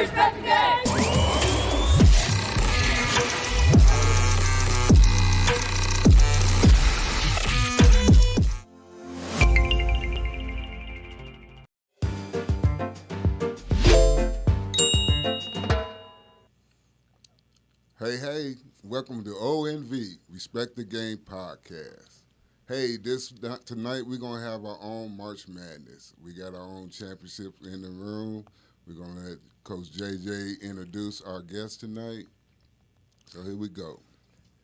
respect the game. Hey, welcome to ONV, Respect the Game podcast. Hey, tonight we're going to have our own March Madness. We got our own championship in the room. We're going to let Coach JJ introduce our guest tonight. So here we go.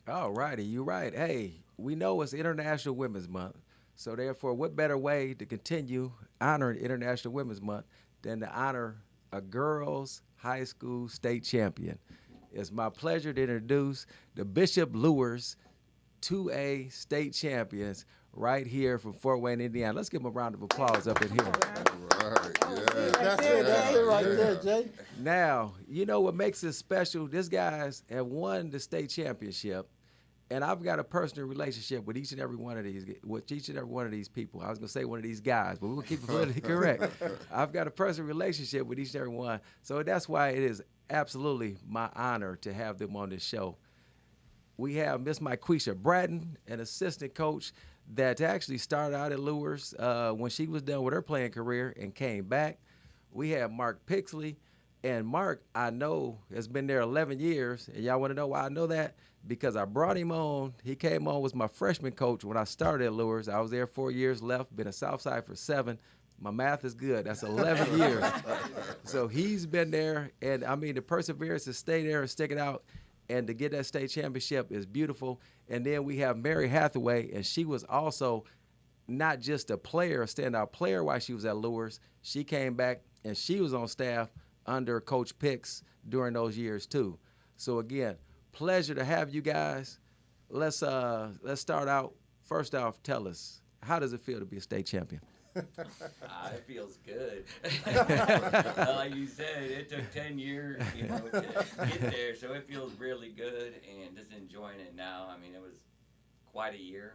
All righty, you're right. Hey, we know it's International Women's Month, so therefore what better way to continue honoring International Women's Month than to honor a girls' high school state champion. It's my pleasure to introduce the Bishop Lures 2A state champions right here from Fort Wayne, Indiana. Let's give them a round of applause up in here. All right, yeah. That's it right there, Jay. Now, you know what makes this special? These guys have won the state championship, and I've got a personal relationship with each and every one of these people. I was going to say one of these guys, but we're going to keep it politically correct. I've got a personal relationship with each and every one, so that's why it is absolutely my honor to have them on this show. We have Miss Myqueisha Bratton, an assistant coach that actually started out at Lures when she was done with her playing career and came back. We have Mark Pixley, and Mark, I know, has been there 11 years, and y'all want to know why I know that? Because I brought him on. He came on, was my freshman coach when I started at Lures. I was there 4 years left, been at Southside for 7. My math is good. That's 11 years. So he's been there, and, I mean, the perseverance to stay there and stick it out and to get that state championship is beautiful. And then we have Mary Hathaway, and she was also not just a player, a standout player while she was at Lures. She came back, and she was on staff under Coach Pix during those years, too. So, again, pleasure to have you guys. Let's start out. First off, tell us, how does it feel to be a state champion? It feels good. Like you said, it took 10 years, to get there, so it feels really good, and just enjoying it now. I mean, it was quite a year.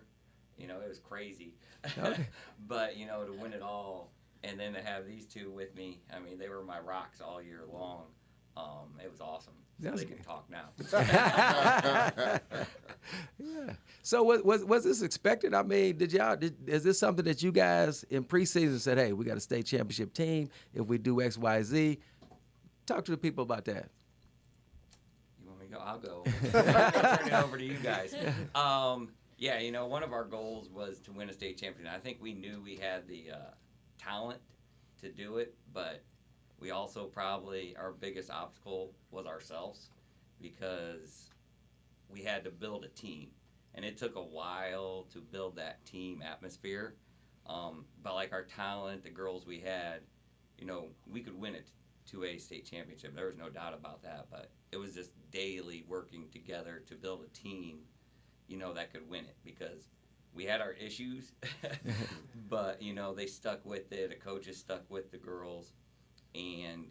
It was crazy. Okay. But, to win it all, and then to have these two with me, I mean, they were my rocks all year long. It was awesome. So they can talk now. Yeah. So was this expected? I mean, is this something that you guys in preseason said, hey, we got a state championship team if we do X, Y, Z? Talk to the people about that. You want me to go? I'll go. Turn it over to you guys. Yeah, one of our goals was to win a state championship. I think we knew we had the talent to do it, but we also probably, our biggest obstacle was ourselves, because we had to build a team. And it took a while to build that team atmosphere. But like our talent, the girls we had, we could win it to a state championship. There was no doubt about that. But it was just daily working together to build a team, that could win it, because we had our issues. But, they stuck with it. The coaches stuck with the girls. And,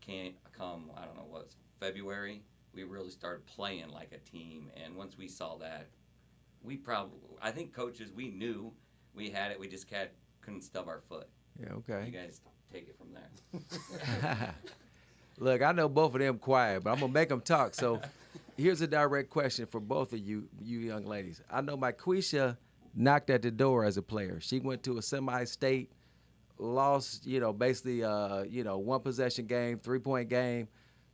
can't come, I don't know, February, we really started playing like a team. And once we saw that, I think coaches, we knew we had it. We just couldn't stub our foot. Yeah, okay. You guys take it from there. Look, I know both of them quiet, but I'm going to make them talk. So here's a direct question for both of you young ladies. I know Myqueisha knocked at the door as a player. She went to a semi-state, lost, basically, one possession game, 3-point game.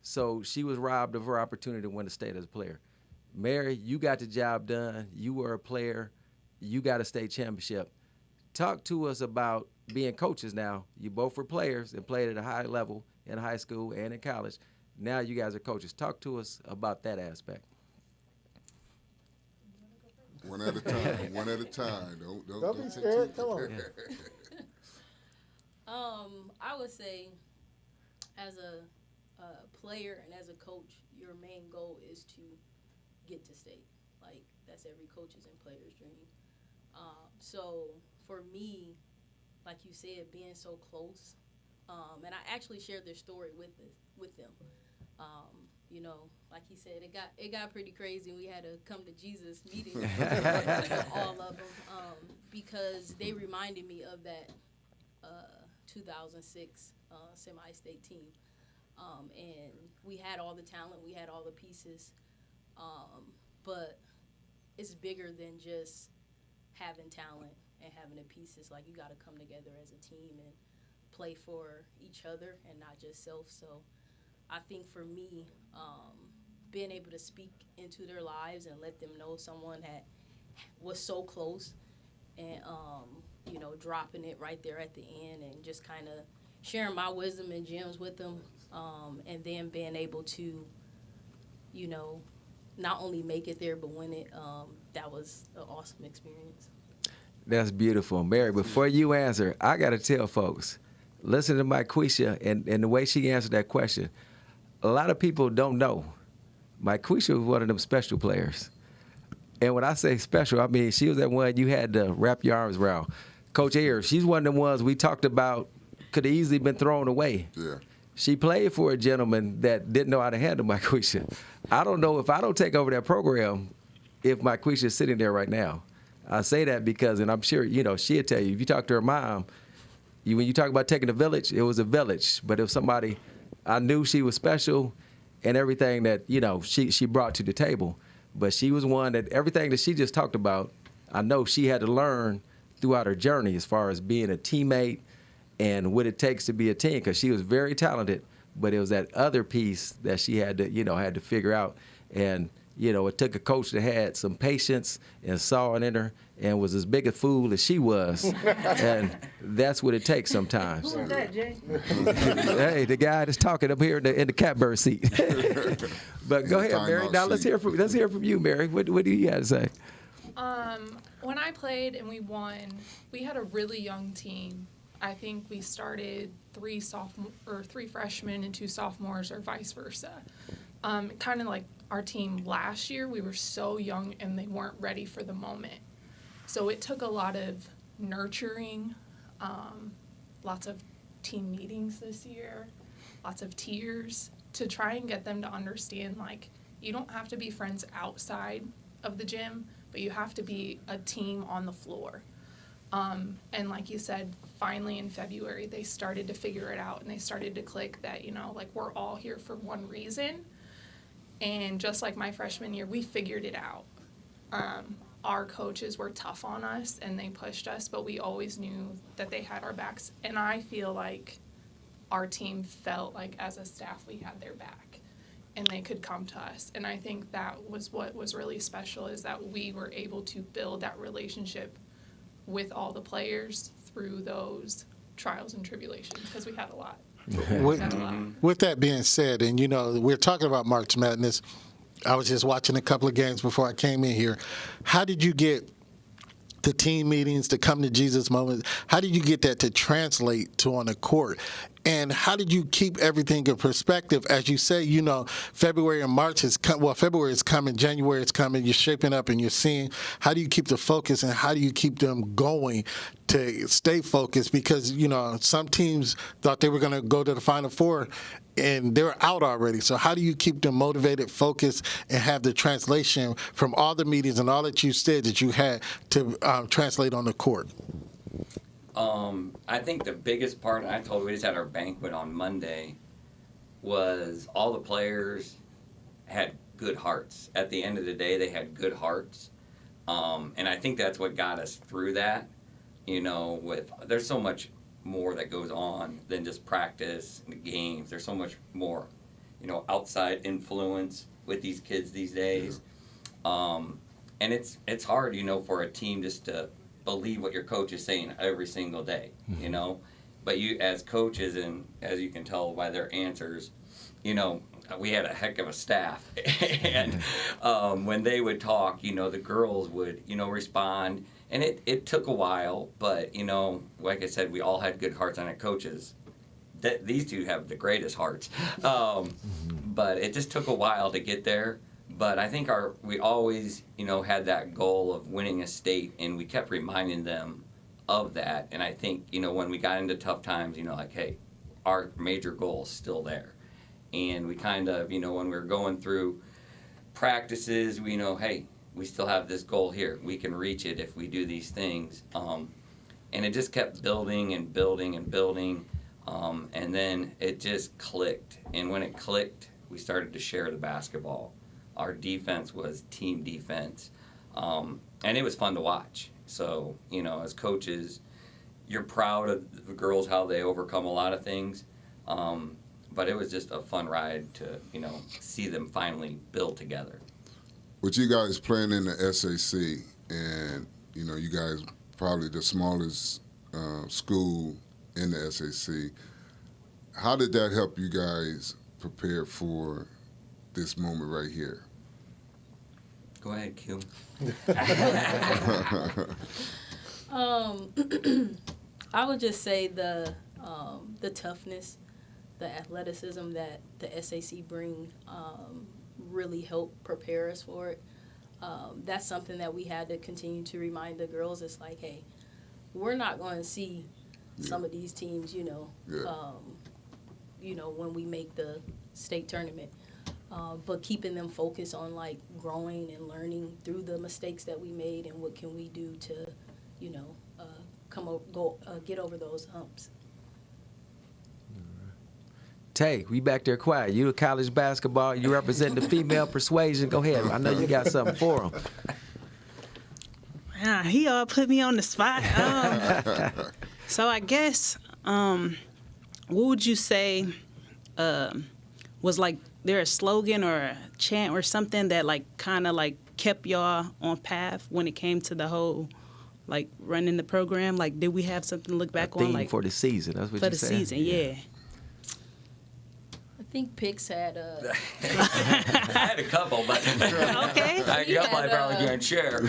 So she was robbed of her opportunity to win the state as a player. Mary, you got the job done. You were a player. You got a state championship. Talk to us about being coaches now. You both were players and played at a high level in high school and in college. Now you guys are coaches. Talk to us about that aspect. One at a time. One at a time. Don't be scared. Come on. I would say, as a player and as a coach, your main goal is to get to state. Like, that's every coach's and player's dream. So for me, like you said, being so close, and I actually shared their story with them. Like he said, it got pretty crazy. We had a come to Jesus meeting, all of them, because they reminded me of that 2006 semi-state team. And we had all the talent, we had all the pieces, but it's bigger than just having talent and having the pieces. Like, you got to come together as a team and play for each other and not just self. So I think for me, being able to speak into their lives and let them know someone that was so close and, you know, dropping it right there at the end and just kind of sharing my wisdom and gems with them, and then being able to, you know, not only make it there but win it, that was an awesome experience. That's beautiful. Mary, before you answer, I got to tell folks, listen to Myqueisha and the way she answered that question. A lot of people don't know Myqueisha was one of them special players. And when I say special, I mean she was that one you had to wrap your arms around. Coach Ayers, she's one of the ones we talked about could have easily been thrown away. Yeah. She played for a gentleman that didn't know how to handle Myqueisha. I don't know if I don't take over that program if Myqueisha is sitting there right now. I say that because, and I'm sure, you know, she'll tell you, if you talk to her mom, when you talk about taking a village, it was a village. But if somebody, I knew she was special and everything that, you know, she brought to the table. But she was one that everything that she just talked about, I know she had to learn throughout her journey as far as being a teammate and what it takes to be a team, because she was very talented, but it was that other piece that she had to, you know, had to figure out. And, you know, it took a coach that had some patience and saw it in her and was as big a fool as she was. And that's what it takes sometimes. Who was that, Jay? Hey, the guy that's talking up here in the catbird seat. But go ahead, Mary. Now let's hear from you, Mary. What do you got to say? When I played and we won, we had a really young team. I think we started three freshmen and 2 sophomores, or vice versa. Kind of like our team last year, we were so young and they weren't ready for the moment. So it took a lot of nurturing, lots of team meetings this year, lots of tears to try and get them to understand, like, you don't have to be friends outside of the gym, but you have to be a team on the floor. And like you said, finally in February, they started to figure it out and they started to click that, you know, like, we're all here for one reason. And just like my freshman year, we figured it out. Our coaches were tough on us and they pushed us, but we always knew that they had our backs. And I feel like our team felt like as a staff we had their back and they could come to us. And I think that was what was really special, is that we were able to build that relationship with all the players through those trials and tribulations, because we had a lot. With that being said, and you know, we're talking about March Madness. I was just watching a couple of games before I came in here. How did you get the team meetings, to come to Jesus moments? How did you get that to translate to on the court? And how did you keep everything in perspective? As you say, you know, February and March February is coming, January is coming, you're shaping up and you're seeing. How do you keep the focus and how do you keep them going to stay focused? Because, you know, some teams thought they were going to go to the Final Four and they're out already. So how do you keep them motivated, focused, and have the translation from all the meetings and all that you said that you had to translate on the court? I think the biggest part, and I told you, we just had our banquet on Monday, was all the players had good hearts. At the end of the day, they had good hearts. And I think that's what got us through that. You know, there's so much more that goes on than just practice and the games. There's so much more, you know, outside influence with these kids these days. And it's hard, you know, for a team just to believe what your coach is saying every single day, you know. But you, as coaches, and as you can tell by their answers, you know, we had a heck of a staff. And when they would talk, you know, the girls would, you know, respond. And it took a while, but, you know, like I said, we all had good hearts on our coaches. These two have the greatest hearts. But it just took a while to get there. But I think we always, you know, had that goal of winning a state, and we kept reminding them of that. And I think, you know, when we got into tough times, you know, like, hey, our major goal is still there. And we kind of, you know, when we were going through practices, we know, hey, we still have this goal here. We can reach it if we do these things. And it just kept building and building and building. And then it just clicked. And when it clicked, we started to share the basketball. Our defense was team defense. And it was fun to watch. So, you know, as coaches, you're proud of the girls, how they overcome a lot of things. But it was just a fun ride to, you know, see them finally build together. With you guys playing in the SAC, and, you know, you guys probably the smallest school in the SAC, how did that help you guys prepare for this moment right here? Go ahead, Q. I would just say the toughness, the athleticism that the SAC bring really helped prepare us for it. That's something that we had to continue to remind the girls. It's like, hey, we're not going to see some of these teams, you know, when we make the state tournament. But keeping them focused on like growing and learning through the mistakes that we made and what can we do to, you know, get over those humps. Tay, we back there quiet. You the college basketball. You represent the female persuasion. Go ahead. I know you got something for them. He all put me on the spot. So I guess, what would you say was like there a slogan or a chant or something that like kind of like kept y'all on path when it came to the whole like running the program? Like, did we have something to look back on? Like for the season. That's what for you the said? season, yeah. I think Pix had I had a couple, but Okay. I probably can't share.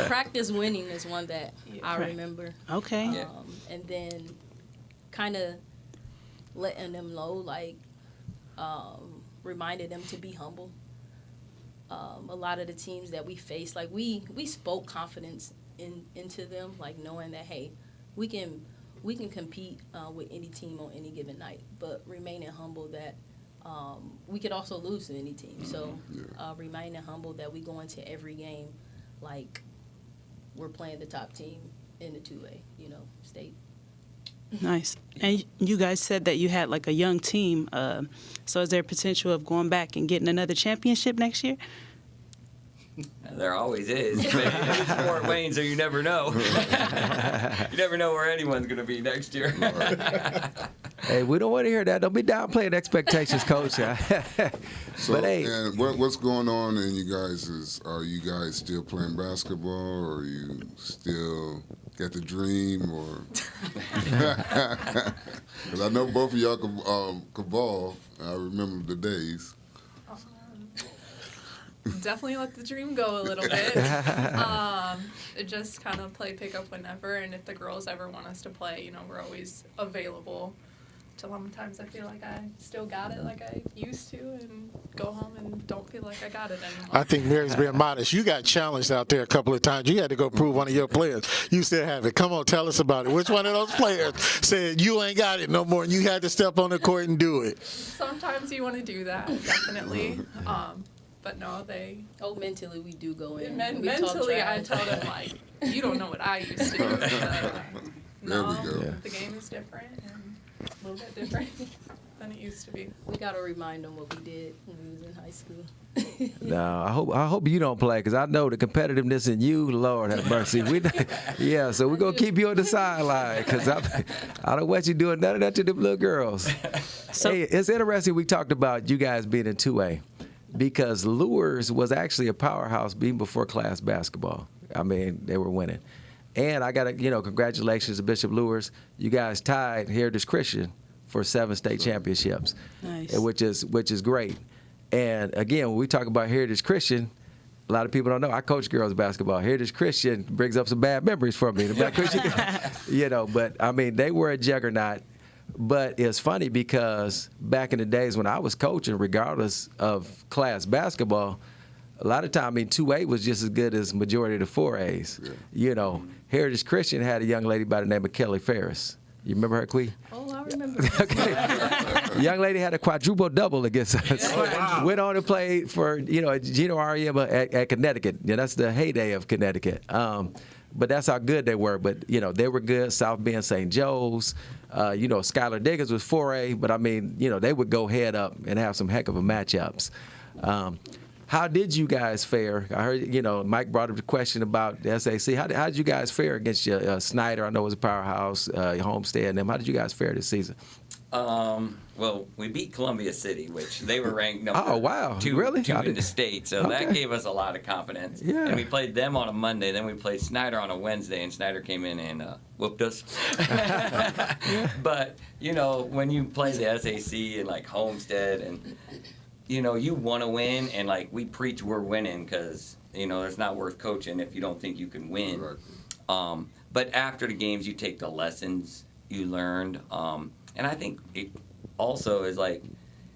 practice winning is one that I remember. Okay. Yeah. And then kind of letting them know, like, reminded them to be humble. A lot of the teams that we faced, like we spoke confidence into them, like knowing that, hey, we can compete with any team on any given night, but remaining humble that we could also lose to any team. So remaining humble that we go into every game like we're playing the top team in the 2A, you know, state. Nice. And you guys said that you had like a young team. So is there potential of going back and getting another championship next year? There always is. It's Fort Wayne, so you never know. You never know where anyone's going to be next year. Hey, we don't want to hear that. Don't be downplaying expectations, Coach. So, But hey, and what's going on in you guys are you guys still playing basketball, or are you still got the dream, or? Because I know both of y'all could ball. I remember the days. Definitely let the dream go a little bit. Just kind of play pickup whenever, and if the girls ever want us to play, you know, we're always available. Sometimes I feel like I still got it like I used to, and go home and don't feel like I got it anymore. I think Mary's being modest. You got challenged out there a couple of times. You had to go prove one of your players. You still have it. Come on, tell us about it. Which one of those players said you ain't got it no more, and you had to step on the court and do it? Sometimes you want to do that, definitely. But no, Mentally we do go in. Mentally I tell them, like, you don't know what I used to do. There we go. The game is different and a little bit different than it used to be. We got to remind them what we did when we was in high school. no, I hope you don't play, because I know the competitiveness in you, Lord have mercy. So we're going to keep you on the sideline, because I don't want you doing none of that to the little girls. So, hey, it's interesting we talked about you guys being in 2A. Because Lures was actually a powerhouse even before class basketball. I mean, they were winning. And I got to, congratulations to Bishop Lures. You guys tied Heritage Christian for 7 state championships, nice. which is great. And again, when we talk about Heritage Christian, a lot of people don't know I coach girls basketball. Heritage Christian brings up some bad memories for me. But I mean, they were a juggernaut. But it's funny because back in the days when I was coaching, regardless of class basketball, a lot of time, 2A was just as good as majority of the 4As. Yeah. Heritage Christian had a young lady by the name of Kelly Ferris. You remember her, Quee? Oh, I remember. Okay. Young lady had a quadruple double against us. Oh, wow. Went on to play for, Gino REM at Connecticut. That's the heyday of Connecticut. But that's how good they were. But, they were good. South Bend, St. Joe's. Skylar Diggins was 4A, but I mean, they would go head up and have some heck of a matchups. How did you guys fare? I heard, Mike brought up the question about the SAC. How did you guys fare against Snyder? I know it was a powerhouse, Homestead, and them. How did you guys fare this season? Well, we beat Columbia City, which they were ranked number two really? in the state, so that gave us a lot of confidence. Yeah. And we played them on a Monday, then we played Snyder on a Wednesday, and Snyder came in and whooped us. But, when you play the SAC and, like, Homestead, and, you want to win, and, like, we preach we're winning because, it's not worth coaching if you don't think you can win. Right. But after the games, you take the lessons you learned. And I think it also is like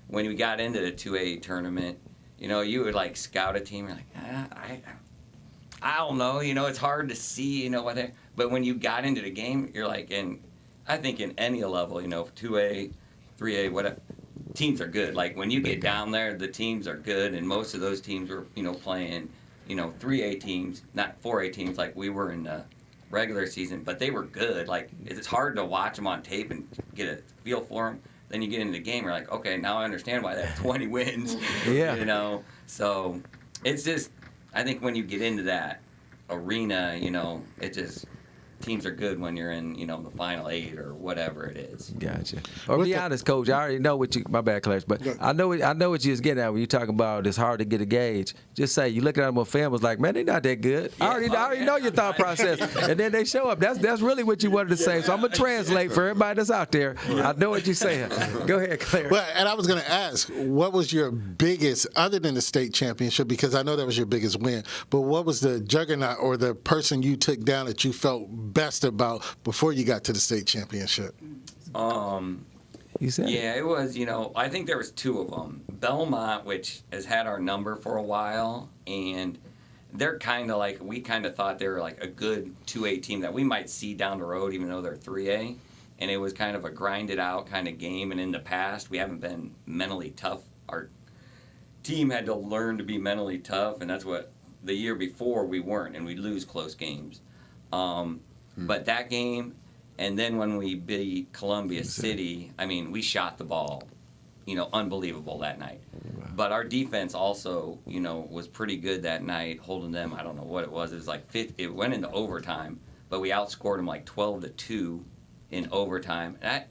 when we got into the 2A tournament, you would like scout a team. You're like, I don't know. It's hard to see, what they. But when you got into the game, you're like, and I think in any level, 2A, 3A, whatever, teams are good. Like when you get down there, the teams are good, and most of those teams were, playing, 3A teams, not 4A teams like we were in the regular season, but they were good. Like it's hard to watch them on tape and get a feel for them. Then you get into the game, you're like, okay, now I understand why they have 20 wins. Yeah. So it's just, I think when you get into that arena, it just, teams are good when you're in, the final 8 or whatever it is. Gotcha. Or be honest, Coach. I already know what you. My bad, Clarence, but I know what you was getting at when you talking about it's hard to get a gauge. Just say you look at them on film, was like, man, they not that good. Yeah. I already know your thought process, and then they show up. That's really what you wanted to say. So I'm gonna translate for everybody that's out there. I know what you're saying. Go ahead, Clarence. Well, and I was going to ask, what was your biggest, other than the state championship, because I know that was your biggest win, but what was the juggernaut or the person you took down that you felt best about before you got to the state championship? You said Yeah, it was, I think there was 2 of them. Belmont, which has had our number for a while, and they're kind of like, we kind of thought they were like a good 2A team that we might see down the road, even though they're 3A. And it was kind of a grinded out kind of game. And in the past, we haven't been mentally tough. Our team had to learn to be mentally tough, and that's what the year before we weren't, and we'd lose close games. But that game, and then when we beat Columbia City, I mean, we shot the ball, unbelievable that night. But our defense also, was pretty good that night, holding them. I don't know what it was. It was like it went into overtime, but we outscored them like 12-2 in overtime. That,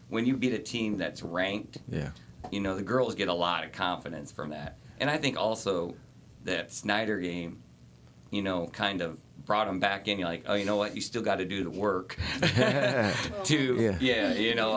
when you beat a team that's ranked, the girls get a lot of confidence from that. And I think also that Snyder game, kind of brought them back in. You're like, oh, you know what? You still got to do the work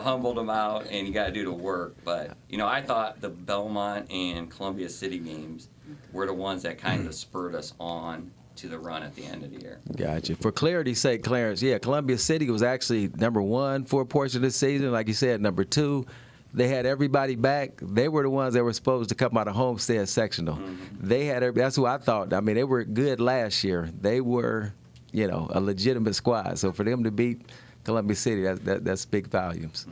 humbled them out, and you got to do the work. But, I thought the Belmont and Columbia City games were the ones that kind of spurred us on to the run at the end of the year. Gotcha. For clarity's sake, Clarence, Columbia City was actually number 1 for a portion of the season. Like you said, number 2. They had everybody back. They were the ones that were supposed to come out of Homestead sectional. Mm-hmm. They had that's who I thought. I mean, they were good last year. They were, a legitimate squad. So for them to beat Columbia City, that's big volumes.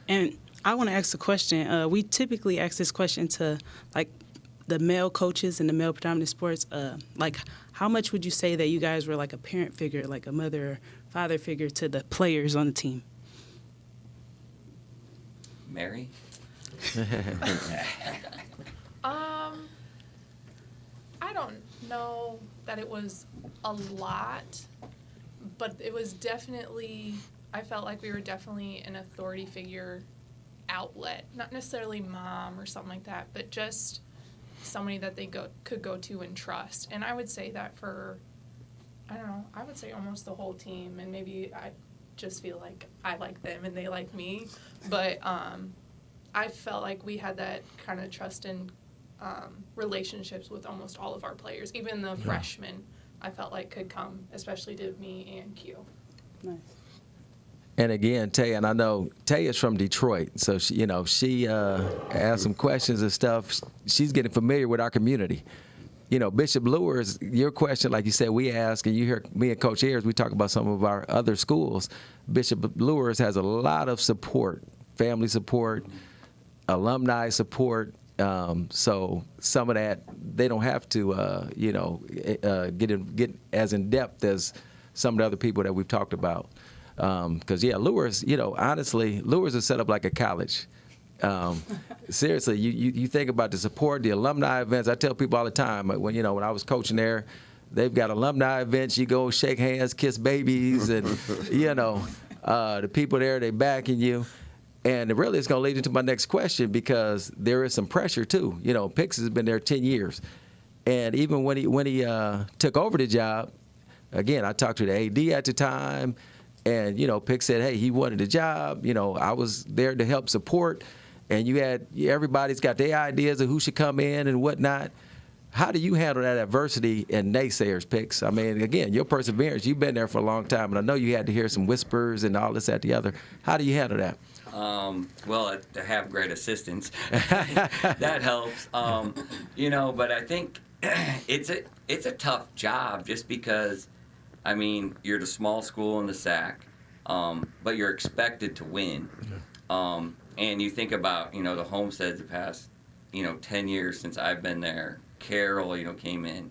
And I want to ask a question. We typically ask this question to, like, the male coaches in the male predominant sports. Like, how much would you say that you guys were like a parent figure, like a mother or father figure to the players on the team? Mary? I don't know that it was a lot, but it was definitely, I felt like we were definitely an authority figure outlet. Not necessarily mom or something like that, but just somebody that they could go to and trust. And I would say that for, I don't know, I would say almost the whole team, and maybe I just feel like I like them and they like me. But I felt like we had that kind of trust and relationships with almost all of our players. Even the freshmen, I felt like could come, especially to me and Q. Nice. And again, Tay, and I know Tay is from Detroit, so she asked some questions and stuff. She's getting familiar with our community. Bishop Lewis, your question, like you said, we ask, and you hear me and Coach Ayers, we talk about some of our other schools. Bishop Lewis has a lot of support, family support, alumni support. So some of that, they don't have to, get as in depth as some of the other people that we've talked about. Because, Lures, honestly, Lures is set up like a college. Seriously, you think about the support, the alumni events. I tell people all the time, when I was coaching there, they've got alumni events. You go shake hands, kiss babies, and, the people there, they backing you. And really, it's going to lead into my next question because there is some pressure, too. Pix has been there 10 years. And even when he took over the job, again, I talked to the AD at the time, and, Pix said, hey, he wanted the job. I was there to help support. And everybody's got their ideas of who should come in and whatnot. How do you handle that adversity and naysayers, Pix? I mean, again, your perseverance, you've been there for a long time, and I know you had to hear some whispers and all this, that, the other. How do you handle that? Well, to have great assistants, that helps. But I think it's a tough job just because, you're the small school in the SAC, but you're expected to win. And you think about, the Homesteads the past, 10 years since I've been there. Carroll, came in.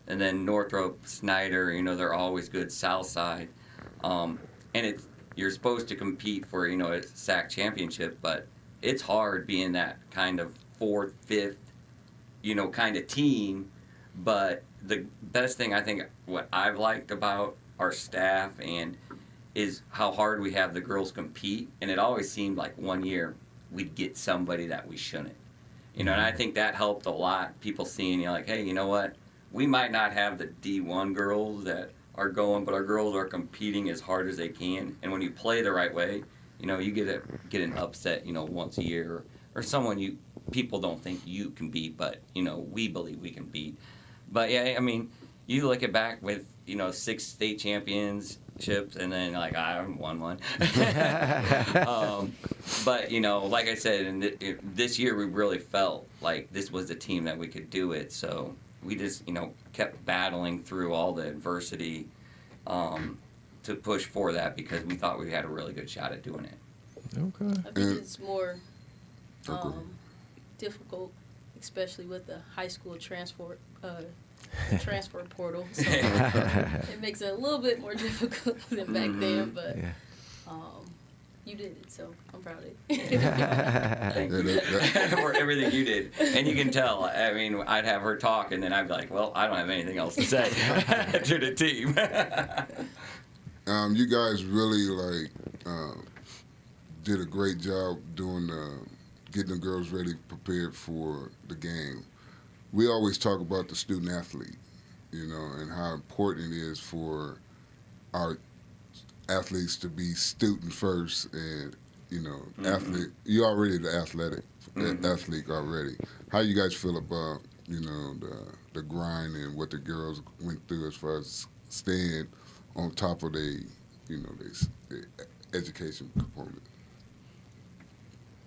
And then Northrop, Snyder, they're always good. Southside. And you're supposed to compete for, a SAC championship, but it's hard being that kind of fourth, fifth, kind of team. But the best thing I think what I've liked about our staff is how hard we have the girls compete. And it always seemed like one year we'd get somebody that we shouldn't. And I think that helped a lot. People seeing, like, hey, you know what? We might not have the D1 girls that are going, but our girls are competing as hard as they can. And when you play the right way, you get an upset, once a year, or someone people don't think you can beat, but we believe we can beat. But you look at back with 6 state championships, and then I haven't won one. But like I said, this year we really felt like this was the team that we could do it. So we just kept battling through all the adversity to push for that because we thought we had a really good shot at doing it. Okay. I think it's more difficult, especially with the high school transfer portal. So it makes it a little bit more difficult than back then, but you did it, so I'm proud of you. For everything you did. And you can tell, I'd have her talk, and then I'd be like, well, I don't have anything else to say to the team. You guys really, did a great job doing getting the girls ready, prepared for the game. We always talk about the student athlete, and how important it is for our athletes to be student first and, athlete. You're already the athlete already. How you guys feel about, the grind and what the girls went through as far as staying on top of their education component?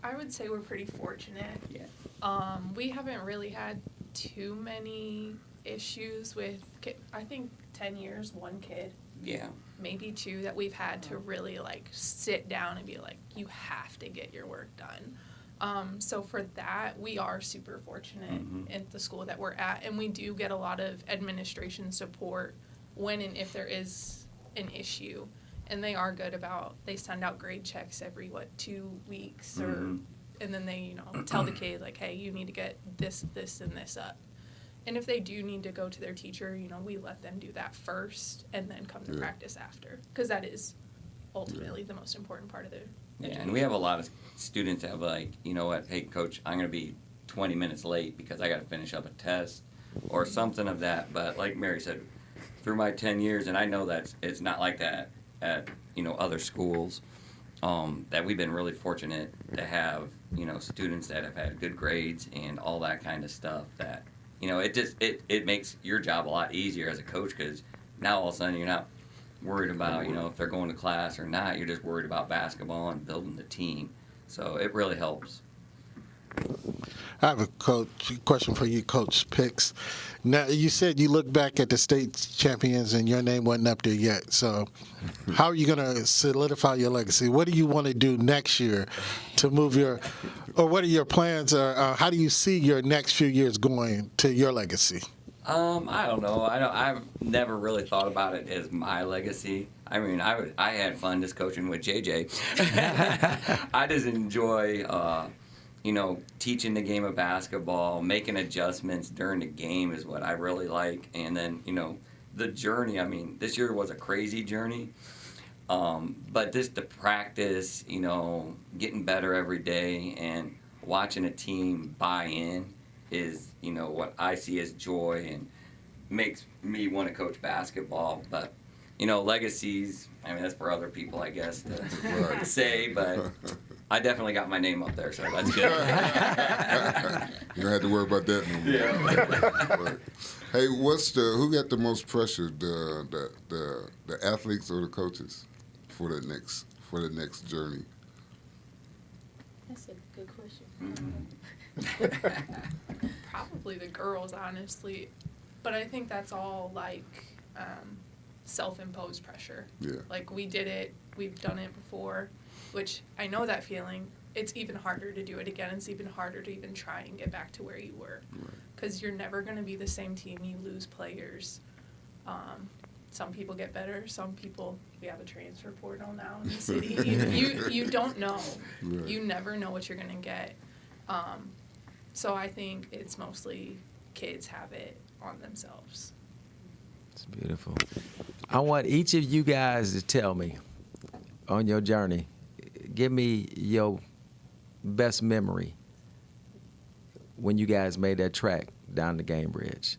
I would say we're pretty fortunate. Yeah. We haven't really had too many issues with, I think 10 years, one kid. Yeah. Maybe 2 that we've had to really sit down and be like, you have to get your work done. So for that, we are super fortunate at the school that we're at, and we do get a lot of administration support when and if there is an issue. And they are good about, they send out grade checks every, 2 weeks, and then they, tell the kid, hey, you need to get this, and this up. And if they do need to go to their teacher, we let them do that first and then come to practice after. Because that is ultimately the most important part of the education. And we have a lot of students that have you know what, hey, coach, I'm going to be 20 minutes late because I got to finish up a test or something of that. But like Mary said, through my 10 years, and I know that it's not like that at, other schools, that we've been really fortunate to have, students that have had good grades and all that kind of stuff that, it makes your job a lot easier as a coach because now all of a sudden you're not worried about, if they're going to class or not. You're just worried about basketball and building the team. So it really helps. I have a question for you, Coach Pix. Now, you said you look back at the state champions and your name wasn't up there yet. So how are you going to solidify your legacy? What do you want to do next year to move or what are your plans? How do you see your next few years going to your legacy? I don't know. I've never really thought about it as my legacy. I mean, I had fun just coaching with JJ. I just enjoy, teaching the game of basketball, making adjustments during the game is what I really like. And then, the journey. I mean, this year was a crazy journey. But just the practice, getting better every day and watching a team buy in is, what I see as joy and makes me want to coach basketball. But, legacies, I mean, that's for other people, I guess, to say, but I definitely got my name up there, so that's good. You don't have to worry about that no more. Yeah. Hey, who got the most pressure, the athletes or the coaches for the next journey? That's a good question. Probably the girls, honestly. But I think that's all like self-imposed pressure. Yeah. Like we did it, we've done it before, which I know that feeling. It's even harder to do it again. It's even harder to even try and get back to where you were. Because you're never going to be the same team. You lose players. Some people get better. Some people, we have a transfer portal now in the city. You don't know. Right. You never know what you're going to get. So I think it's mostly kids have it on themselves. It's beautiful. I want each of you guys to tell me on your journey, give me your best memory when you guys made that track down the game bridge.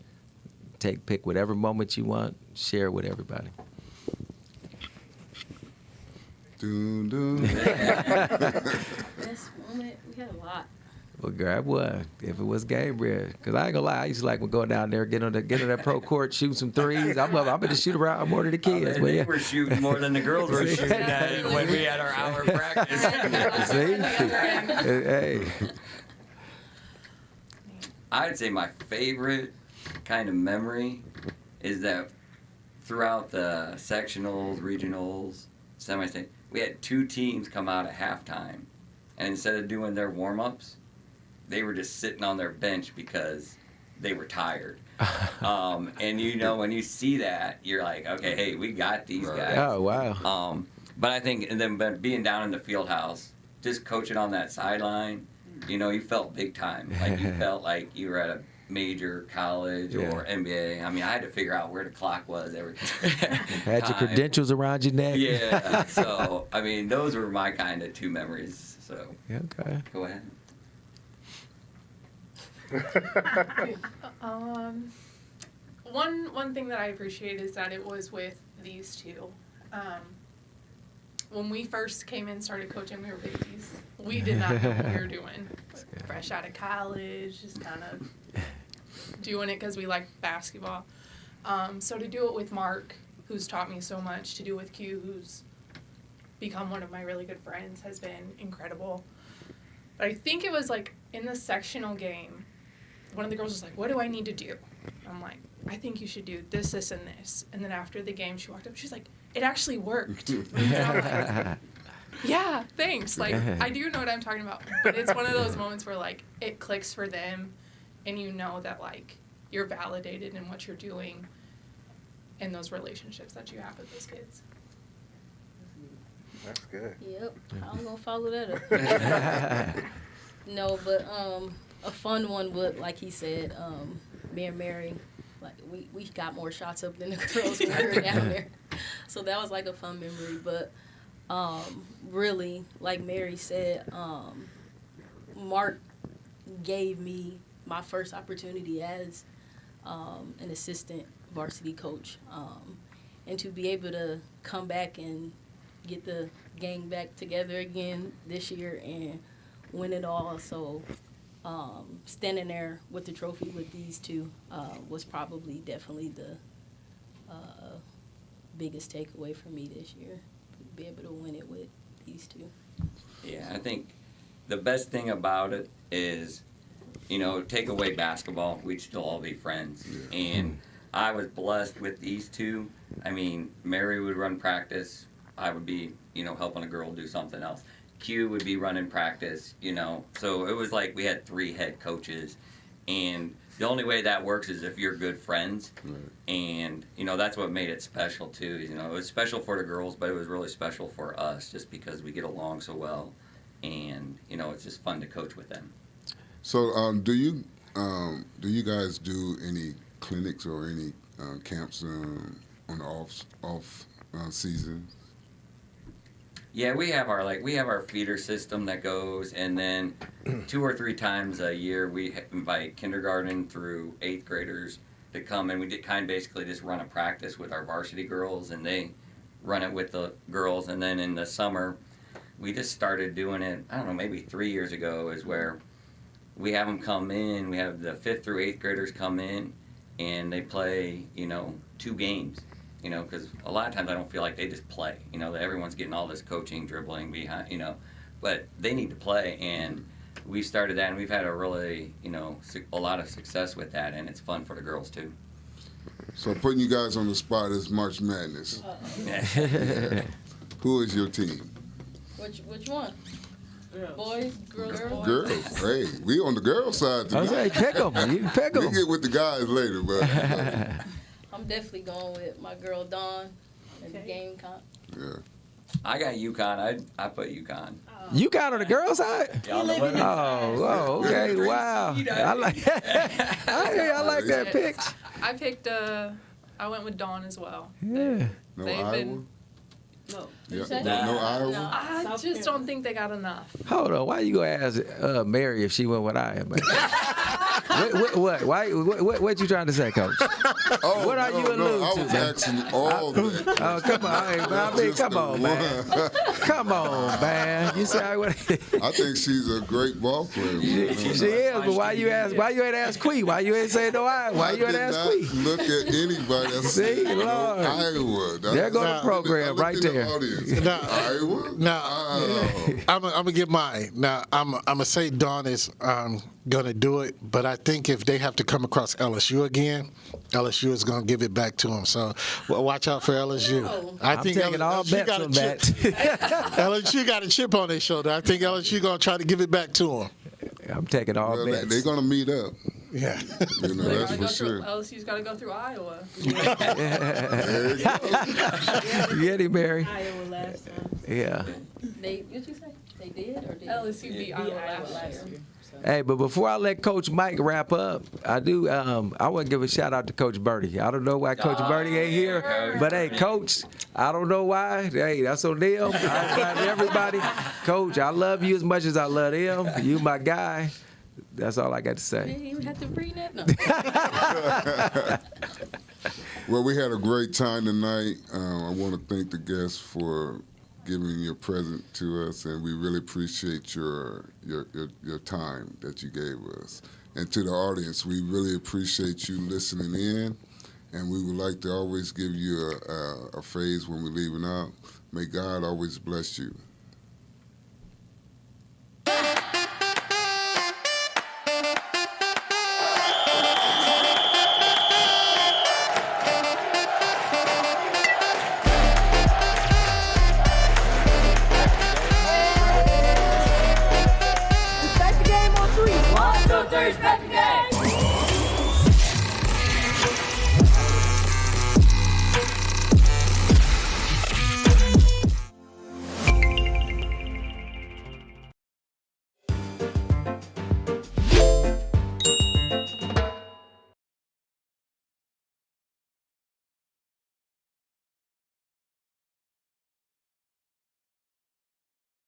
Pick whatever moment you want, share it with everybody. Dun, dun. Best moment, we had a lot. Well, grab one if it was game bridge. Because I ain't gonna lie, I used to like going down there, get on that pro court, shooting some threes. I'm going to shoot around more than the kids. They were shooting more than the girls were shooting at when we had our hour practice. See? Hey. I'd say my favorite kind of memory is that throughout the sectionals, regionals, semi-state, we had two teams come out at halftime. And instead of doing their warm-ups, they were just sitting on their bench because they were tired. And when you see that, you're like, okay, hey, we got these guys. Oh, wow. But I think, and then being down in the field house, just coaching on that sideline, you felt big time. Like you felt like you were at a major college or NBA. I mean, I had to figure out where the clock was every Had your credentials around your neck. Yeah. So, I mean, those were my kind of two memories. So, Okay. Go ahead. One thing that I appreciate is that it was with these two. When we first came in, started coaching, we were babies. We did not know what we were doing. Fresh out of college, just kind of doing it because we like basketball. So to do it with Mark, who's taught me so much, to do it with Q, who's become one of my really good friends, has been incredible. But I think it was like in the sectional game, one of the girls was like, what do I need to do? I'm like, I think you should do this, this, and this. And then after the game, she walked up, she's like, it actually worked. And I'm like, yeah, thanks. Like, I do know what I'm talking about. But it's one of those moments where, like, it clicks for them, and you know that, like, you're validated in what you're doing and those relationships that you have with those kids. That's good. Yep, I'm gonna follow that up. No, but a fun one would, like he said, me and Mary, like we got more shots up than the girls when we were down there, so that was like a fun memory. But really, like Mary said, Mark gave me my first opportunity as an assistant varsity coach, and to be able to come back and get the gang back together again this year and win it all. So standing there with the trophy with these two was probably definitely the biggest takeaway for me this year, to be able to win it with these two. Yeah, I think the best thing about it is, take away basketball, we'd still all be friends. Yeah. And I was blessed with these two. I mean, Mary would run practice. I would be, helping a girl do something else. Q would be running practice, So it was like we had 3 head coaches. And the only way that works is if you're good friends. Right. And, you know, that's what made it special, too. You know, it was special for the girls, but it was really special for us just because we get along so well. And, you know, it's just fun to coach with them. So, do you guys do any clinics or any camps on the off season? Yeah, we have our feeder system that goes, and then 2 or 3 times a year we invite kindergarten through 8th graders to come, and we basically just run a practice with our varsity girls, and they run it with the girls. And then in the summer, we just started doing it, I don't know, maybe 3 years ago, is where we have them come in. We have the 5th through 8th graders come in, and they play, you know, 2 games. You know, because a lot of times I don't feel like they just play. You know, everyone's getting all this coaching, dribbling behind, you know, but they need to play. And we started that, and we've had a really, you know, a lot of success with that, and it's fun for the girls too. So putting you guys on the spot is March Madness. Who is your team? Which one? Boys, girls. Girls. Hey, we on the girls side I tonight. say, pick them. You can pick We them. get with the guys later, but I'm definitely going with my girl Dawn and the game comp. yeah. I got UConn. I put UConn. You got on the girls' side? Yeah, on the women's side. Oh, okay. Wow. I like I like that pick. I picked. I went with Dawn as well. Yeah. No They've Iowa? been- No. Yeah. say? No Iowa? No. I South just don't think they got enough. Hold on. Why you gonna ask Mary if she went with I am? What? Why? What you trying to say, Coach? Oh, What are you no, alluding I to, was man? asking all that. Oh, come on. I mean, Just come the on, man. one. Come on, man. You say I would. I think she's a great ball player. She is, but why you ask? Why you ain't ask Quee? Why you ain't say no I? Why you ain't I ask did Quee? not look at anybody that See, said Lord. Iowa. There go the Nah. program right there. Nah. Iowa? Now, Oh. I'm gonna get mine. Now, I'm gonna say Dawn is gonna do it, but I think if they have to come across LSU again, LSU is gonna give it back to them. So watch out for LSU. I I'm think taking all LSU bets got a on chip. that. LSU got a chip on their shoulder. I think LSU gonna try to give it back to them. I'm taking all Well, bets. they're going to meet up. Yeah. You know, They that's gotta for go sure. through, LSU's got to go through Iowa. There you go. Get him, Mary. Iowa last time. Yeah. They, what you say? They did or did? LSU beat Yeah. Iowa Beat Iowa last last year. year. So. Hey, but before I let Coach Mike wrap up, I do. I want to give a shout out to Coach Birdie. I don't know why Coach Birdie ain't here, Coach but hey, Birdie. Coach, I don't know why. Hey, that's on them. I invite everybody. Coach, I love you as much as I love them. You my guy. That's all I got to They say. didn't even have to bring that. No. Well, we had a great time tonight. I want to thank the guests for giving your present to us, and we really appreciate your time that you gave us. And to the audience, we really appreciate you listening in, and we would like to always give you a phrase when we're leaving out. May God always bless you.